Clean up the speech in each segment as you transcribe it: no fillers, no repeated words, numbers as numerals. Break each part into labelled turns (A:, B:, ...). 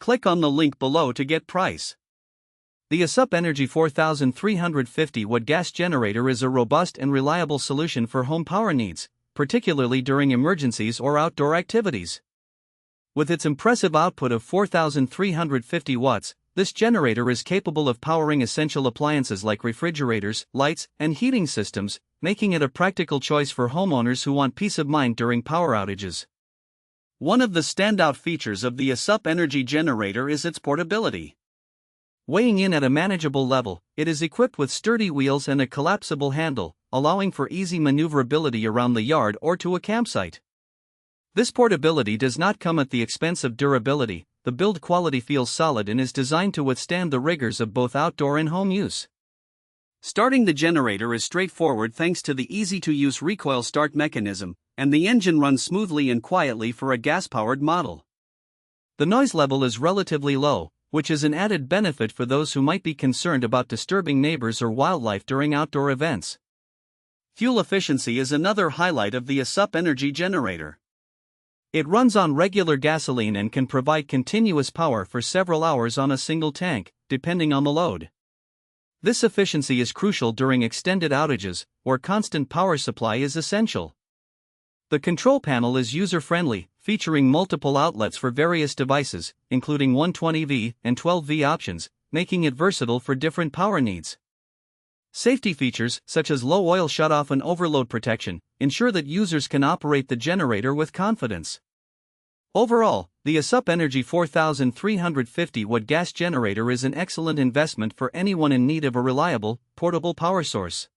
A: Click on the link below to get price. The Aceup Energy 4350W gas generator is a robust and reliable solution for home power needs, particularly during emergencies or outdoor activities. With its impressive output of 4,350 watts, this generator is capable of powering essential appliances like refrigerators, lights, and heating systems, making it a practical choice for homeowners who want peace of mind during power outages. One of the standout features of the Aceup Energy generator is its portability. Weighing in at a manageable level, it is equipped with sturdy wheels and a collapsible handle, allowing for easy maneuverability around the yard or to a campsite. This portability does not come at the expense of durability. The build quality feels solid and is designed to withstand the rigors of both outdoor and home use. Starting the generator is straightforward thanks to the easy-to-use recoil start mechanism, and the engine runs smoothly and quietly for a gas-powered model. The noise level is relatively low, which is an added benefit for those who might be concerned about disturbing neighbors or wildlife during outdoor events. Fuel efficiency is another highlight of the Aceup Energy generator. It runs on regular gasoline and can provide continuous power for several hours on a single tank, depending on the load. This efficiency is crucial during extended outages, where constant power supply is essential. The control panel is user-friendly, featuring multiple outlets for various devices, including 120V and 12V options, making it versatile for different power needs. Safety features, such as low oil shutoff and overload protection, ensure that users can operate the generator with confidence. Overall, the Aceup Energy 4350W gas generator is an excellent investment for anyone in need of a reliable, portable power source.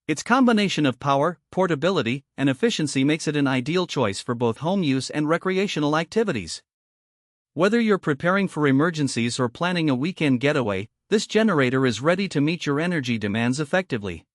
A: Its combination of power, portability, and efficiency makes it an ideal choice for both home use and recreational activities. Whether you're preparing for emergencies or planning a weekend getaway, this generator is ready to meet your energy demands effectively.